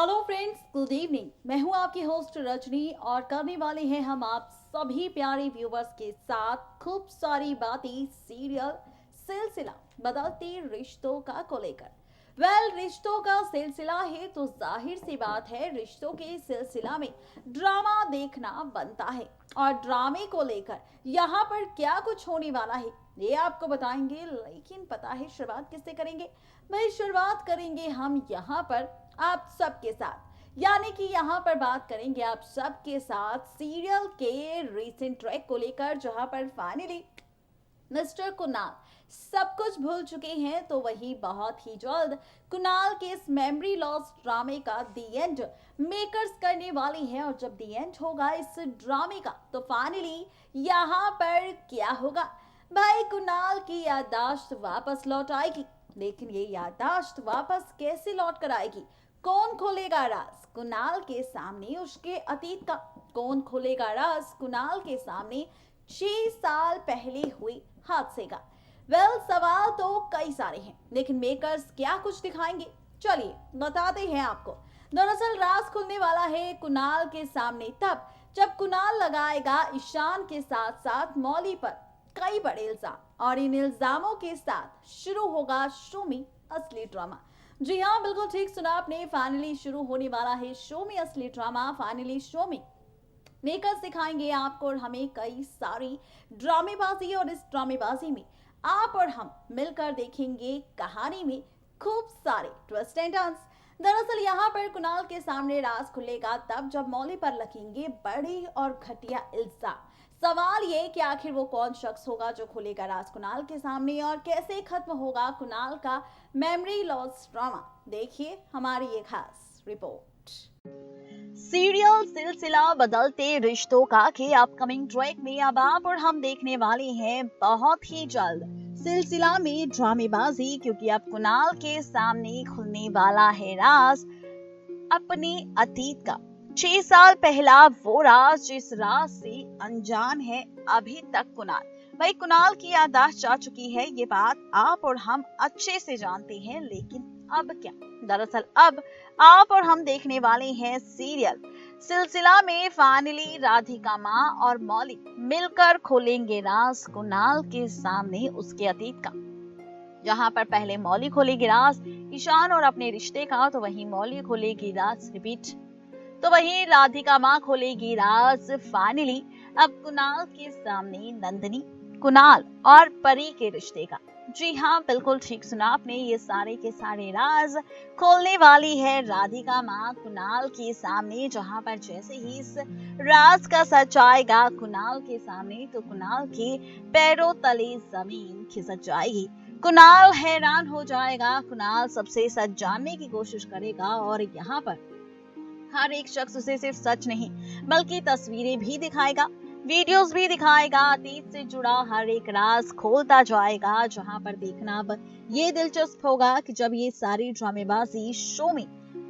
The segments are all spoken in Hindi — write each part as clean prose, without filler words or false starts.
Hello friends, good evening. मैं हूं आपकी होस्ट रजनी और करने वाले हैं हम आप सभी प्यारे व्यूवर्स के साथ खूब सारी बातें सीरियल सिलसिला बदलते रिश्तों को लेकर। रिश्तों का सिलसिला है तो जाहिर सी बात है रिश्तों के सिलसिला में ड्रामा देखना बनता है। और ड्रामे को लेकर यहाँ पर क्या कुछ होने वाला है ये आपको बताएंगे, लेकिन पता है शुरुआत किससे करेंगे? भाई शुरुआत करेंगे हम यहाँ पर आप सबके साथ, यानी कि यहाँ पर बात करेंगे आप सबके साथ सीरियल के रीसेंट ट्रैक को लेकर, जहां पर फाइनली मिस्टर कुणाल सब कुछ भूल चुके हैं। तो वही बहुत ही जल्द कुणाल के इस मेमोरी लॉस ड्रामे का दी एंड मेकर्स करने वाले हैं। और जब दी एंड होगा इस ड्रामे का तो फाइनली यहाँ पर क्या होगा? भाई कुणाल की याददाश्त वापस लौट आएगी, लेकिन ये याददाश्त वापस कैसे लौट कर आएगी? कौन खोलेगा राज कुणाल के सामने उसके अतीत का? कौन खोलेगा राज कुणाल के सामने 6 साल पहले हुए हादसे का? सवाल तो कई सारे हैं, लेकिन मेकर्स क्या कुछ दिखाएंगे, चलिए बताते हैं आपको। दरअसल राज खुलने वाला है कुणाल के सामने तब जब कुणाल लगाएगा ईशान के साथ साथ मौली पर कई बड़े इल्जाम, और इन इल्जामों के साथ शुरू होगा शो में असली ड्रामा। जी हाँ, बिल्कुल ठीक सुना आपने, फाइनली शुरू होने वाला है शो में असली ड्रामा। फाइनली शो में मेकर्स सिखाएंगे आपको और हमें कई सारी ड्रामेबाजी, और इस ड्रामेबाजी में आप और हम मिलकर देखेंगे कहानी में खूब सारे ट्विस्ट एंड टर्न्स। दरअसल यहाँ पर कुणाल के सामने राज खुलेगा तब जब मौली पर लगेंगे बड़े और घटिया इल्जाम। सवाल ये कि आखिर वो कौन शख्स होगा जो खुलेगा राज कुणाल के सामने, और कैसे खत्म होगा कुणाल का मेमोरी लॉस ड्रामा। देखिए हमारी ये खास रिपोर्ट। सीरियल सिलसिला बदलते रिश्तों का के अपकमिंग ट्रैक में अब आप और हम देखने वाले हैं बहुत ही जल्द सिलसिला में ड्रामेबाजी, क्योंकि अब कुणाल के सामने खुलने वाला है राज अपने अतीत का। 6 साल पहला वो राज जिस राज से अनजान है अभी तक कुणाल। भाई कुणाल की याददाश्त जा चुकी है, ये बात आप और हम अच्छे से जानते हैं, लेकिन अब क्या? दरअसल अब आप और हम देखने वाले हैं सीरियल सिलसिला में फाइनली राधिका माँ और मौली मिलकर खोलेंगे राज कुणाल के सामने उसके अतीत का। जहां पर पहले मौली खोलेगी राज ईशान और अपने रिश्ते का, तो वहीं मौली खोलेगी राज रिपीट, तो वहीं राधिका माँ खोलेगी राज फाइनली अब कुणाल के सामने नंदिनी, कुणाल और परी के रिश्ते का। जी हाँ, बिल्कुल ठीक सुना आपने, ये सारे के सारे राज खोलने वाली है राधिका माँ कुणाल के सामने। जहां पर जैसे ही इस राज का सच आएगा कुणाल के सामने तो कुणाल के पैरों तले जमीन खिसक जाएगी। कुणाल हैरान हो जाएगा, कुणाल सबसे सच जानने की कोशिश करेगा, और यहाँ पर हर एक शख्स उसे सिर्फ सच नहीं बल्कि तस्वीरें भी दिखाएगा, वीडियोस भी दिखाएगा, अतीत से जुड़ा हर एक राज खोलता जाएगा। जहां पर देखना अब ये दिलचस्प होगा कि जब ये सारी ड्रामेबाजी शो में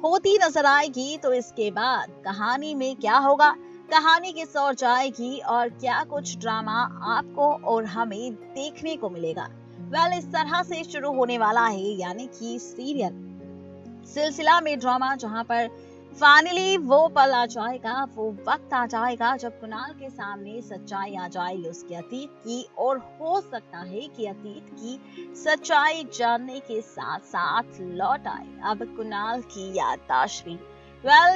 होती नजर आएगी तो इसके बाद कहानी में क्या होगा, कहानी किस ओर जाएगी, और क्या कुछ ड्रामा आपको और हमें देखने को मिलेगा। इस तरह से शुरू होने वाला है यानी कि सीरियल सिलसिला में ड्रामा, जहां पर फाइनली वो पल आ जाएगा, वो वक्त आ जाएगा जब कुणाल के सामने सच्चाई आ जाएगी उसके अतीत की, और हो सकता है कि अतीत की सच्चाई जानने के साथ साथ लौट आए अब कुणाल की याददाश्त भी।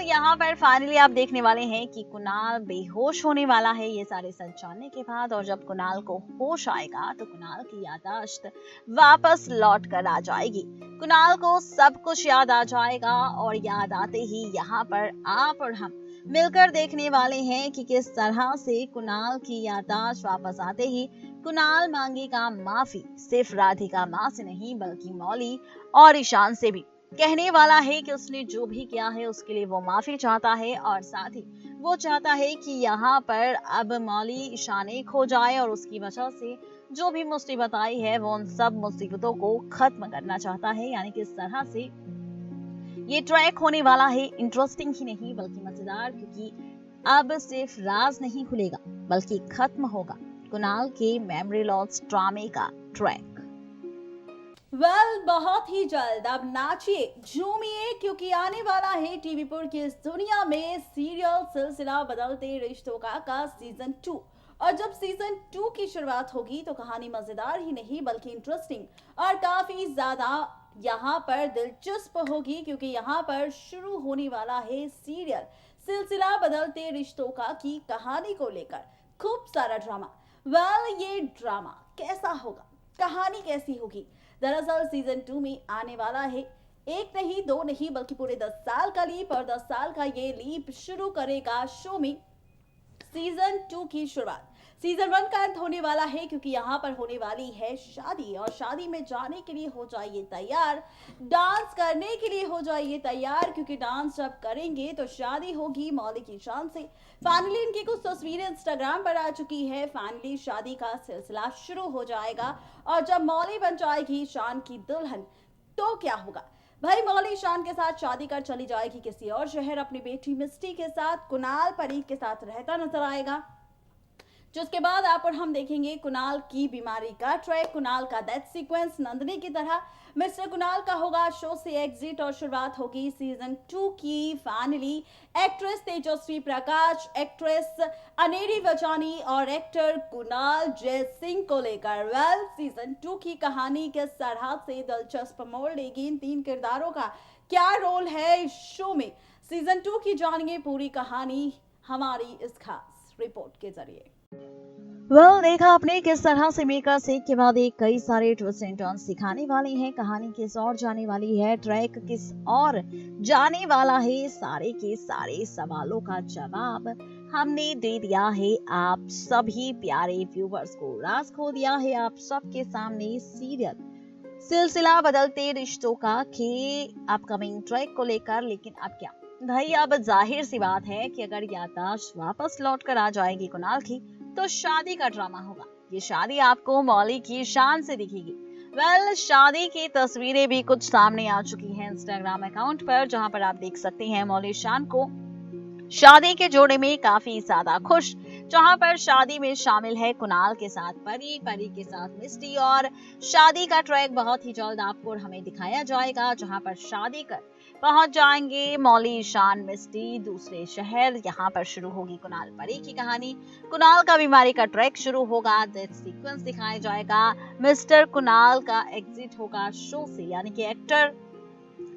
यहाँ पर फाइनली आप देखने वाले हैं कि कुणाल बेहोश होने वाला है ये सारे सच जानने के बाद, और जब कुणाल को होश आएगा तो कुणाल की याददाश्त वापस लौट कर आ जाएगी। कुणाल को सब कुछ याद आ जाएगा, और याद आते ही यहाँ पर आप और हम मिलकर देखने वाले हैं कि किस तरह से कुणाल की याददाश्त वापस आते ही कुणाल मांगेगा माफी, सिर्फ राधिका माँ से नहीं बल्कि मौली और ईशान से भी। कहने वाला है कि उसने जो भी किया है उसके लिए वो माफी चाहता है, और साथ ही वो चाहता है कि यहाँ पर अब मौली ईशान एक हो जाए, और उसकी वजह से जो भी मुसीबत आई है वो उन सब मुसीबतों को खत्म करना चाहता है। यानी कि इस तरह से ये ट्रैक होने वाला है इंटरेस्टिंग ही नहीं बल्कि मजेदार, क्योंकि अब सिर्फ राज नहीं खुलेगा बल्कि खत्म होगा कुणाल के मेमोरी लॉस ड्रामे का ट्रैक। बहुत ही जल्द अब नाचिए झूमिए क्योंकि आने वाला है टीवी पर की इस दुनिया में सीरियल सिलसिला बदलते रिश्तों का सीजन 2। और जब सीजन 2 की शुरुआत होगी तो कहानी मजेदार ही नहीं बल्कि इंटरेस्टिंग और काफी ज्यादा यहाँ पर दिलचस्प होगी क्योंकि यहाँ पर शुरू होने वाला है सीरियल सिलसिला बदलते रिश्तों का की कहानी को लेकर खूब सारा ड्रामा। ये ड्रामा कैसा होगा, कहानी कैसी होगी? दरअसल सीजन 2 में आने वाला है एक नहीं दो नहीं बल्कि पूरे 10 साल का लीप, और 10 साल का ये लीप शुरू करेगा शो में सीजन 2 की शुरुआत। सीजन 1 का अंत होने वाला है क्योंकि यहाँ पर होने वाली है शादी, और शादी में जाने के लिए हो जाइए तैयार, डांस करने के लिए हो जाइए तैयार क्योंकि डांस जब करेंगे तो शादी होगी मौली की शान से। फाइनली इनकी कुछ तस्वीरें इंस्टाग्राम पर आ चुकी है। फाइनली शादी का सिलसिला शुरू हो जाएगा और जब मौली बन जाएगी शान की दुल्हन तो क्या होगा भाई? मौली शान के साथ शादी कर चली जाएगी किसी और शहर, अपनी बेटी मिस्टी के साथ कुणाल परीक के साथ रहता नजर आएगा। जिसके बाद आप और हम देखेंगे कुणाल की बीमारी का ट्रैक, कुणाल का डेथ सीक्वेंस नंदिनी की तरह। मिस्टर कुणाल का होगा शो से एग्जिट और शुरुआत होगी सीजन 2 की। Finally actress Tejasswi Prakash, actress Aneri Vazhani और एक्टर कुणाल जय सिंह को लेकर सीजन 2 की कहानी किस तरह से दिलचस्प मोड़ लेगी, इन 3 किरदारों का क्या रोल है इस शो में, सीजन 2 की जानिए पूरी कहानी हमारी इस खास रिपोर्ट के जरिए। देखा आपने किस तरह से मेकर्स एक के बाद एक कई सारे ट्विस्ट एंड टर्न्स सिखाने वाले हैं, कहानी किस और जाने वाली है, ट्रैक किस और जाने वाला है, सारे के सारे सवालों का जवाब हमने दे दिया है आप सभी प्यारे व्यूवर्स को। राज खो दिया है आप सबके सामने सीरियल सिलसिला बदलते रिश्तों का के अपकमिंग ट्रैक को लेकर। लेकिन अब क्या भाई, अब जाहिर सी बात है कि अगर याददाश्त वापस लौट कर आ जाएगी कुणाल की तो शादी का ड्रामा होगा। ये शादी आपको मौली की शान से दिखेगी। शादी की तस्वीरें भी कुछ सामने आ चुकी हैं इंस्टाग्राम अकाउंट पर, जहां पर आप देख सकते हैं मौली शान को शादी के जोड़े में काफी ज्यादा खुश, जहां पर शादी में शामिल है कुणाल के साथ परी, परी के साथ मिस्टी, और शादी का ट्रैक बहुत ही जल्द आपको हमें दिखाया जाएगा, जहां पर शादी कर पहुंच जाएंगे मौली शान मिस्टी दूसरे शहर। यहाँ पर शुरू होगी कुणाल परी की कहानी, कुणाल का बीमारी का ट्रैक शुरू होगा, डेथ सीक्वेंस दिखाया जाएगा, मिस्टर कुणाल का एग्जिट होगा शो से, यानी कि एक्टर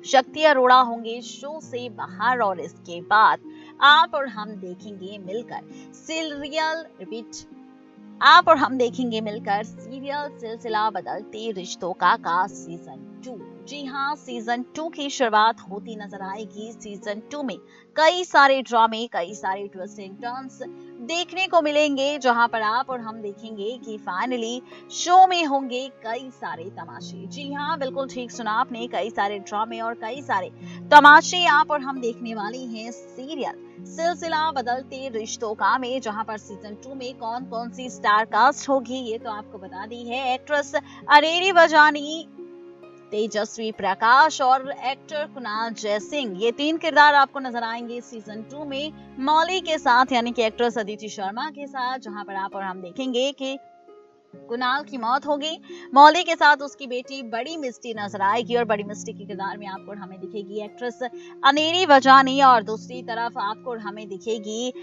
शक्ति अरोड़ा होंगे शो से बाहर, और इसके बाद आप और हम देखेंगे मिलकर सीरियल सिलसिला बदलते रिश्तों का सीजन 2। जी हाँ, सीजन 2 की शुरुआत होती नजर आएगी। सीजन 2 में कई सारे ड्रामे, कई सारे ट्विस्ट एंड टर्न्स देखने को मिलेंगे, जहां पर आप और हम देखेंगे कि फाइनली शो में होंगे कई सारे तमाशे। जी हाँ, बिल्कुल ठीक सुना आपने, कई सारे ड्रामे और कई सारे तमाशे आप और हम देखने वाले हैं सीरियल सिलसिला बदलते रिश्तों का में, जहां पर सीजन 2 में कौन कौन सी स्टार कास्ट होगी ये तो आपको बता दी है। एक्ट्रेस अनेरी वजानी, तेजस्वी प्रकाश और एक्टर कुणाल जय सिंह, ये 3 किरदार आपको नजर आएंगे सीजन 2 में मौली के साथ, यानी कि एक्ट्रेस अदिति शर्मा के साथ, जहां पर आप और हम देखेंगे कि कुणाल की मौत होगी, मौली के साथ उसकी बेटी बड़ी मिस्टी नजर आएगी, और बड़ी मिस्टी के किरदार में आपको हमें दिखेगी एक्ट्रेस अनेरी वजानी, और दूसरी तरफ आपको हमें दिखेगी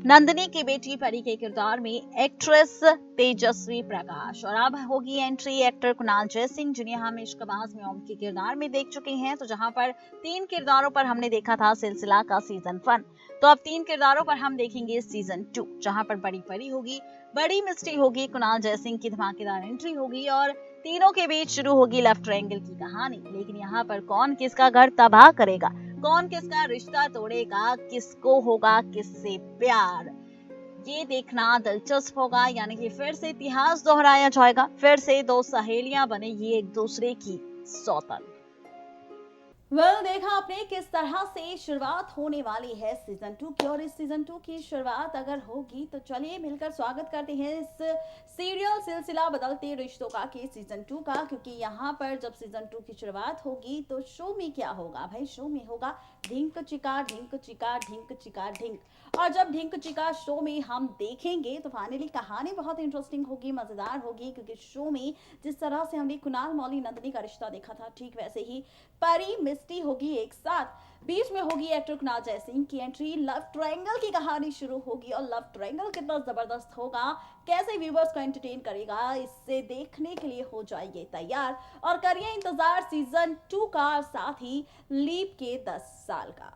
नंदिनी की बेटी परी के किरदार में एक्ट्रेस तेजस्वी प्रकाश। और अब होगी एंट्री एक्टर कुणाल जय सिंह, जिन्हें हम इश्कबाज में ओम के किरदार में देख चुके हैं। तो जहां पर 3 किरदारों पर हमने देखा था सिलसिला का सीजन 1, तो अब 3 किरदारों पर हम देखेंगे सीजन 2, जहां पर बड़ी परी होगी, बड़ी मिस्टी होगी, कुणाल जय सिंह की धमाकेदार एंट्री होगी, और तीनों के बीच शुरू होगी लव ट्रायंगल की कहानी। लेकिन यहाँ पर कौन किसका घर तबाह करेगा, कौन किसका रिश्ता तोड़ेगा, किसको होगा किससे प्यार, ये देखना दिलचस्प होगा। यानी कि फिर से इतिहास दोहराया जाएगा, फिर से 2 सहेलियां बनेगी एक दूसरे की सौतन। देखा आपने किस तरह से शुरुआत होने वाली है सीजन 2 की, और इस सीजन 2 की शुरुआत अगर होगी तो चलिए मिलकर स्वागत करते हैं इस सीरियल सिलसिला बदलते रिश्तों का के सीजन 2 का। क्योंकि यहाँ पर जब सीजन 2 की शुरुआत होगी तो शो में क्या होगा भाई, शो में होगा ढिंक चिका ढिंक चिका ढिंक चिका ढिंक। और जब ढिंक चिका शो में हम देखेंगे तो फाइनली कहानी बहुत इंटरेस्टिंग होगी, मजेदार होगी। क्योंकि शो में जिस तरह से हमने कुणाल मौली नंदिनी का रिश्ता देखा था, ठीक वैसे ही परी मिस्टी होगी एक साथ, बीच में होगी एक्टर कुणाल जयसिंह की एंट्री, लव ट्रायंगल की कहानी शुरू होगी। और लव ट्रायंगल कितना जबरदस्त होगा, कैसे व्यूवर्स को एंटरटेन करेगा, इससे देखने के लिए हो जाइए तैयार और करिए इंतजार सीजन 2 का, साथ ही लीप के 10 साल का।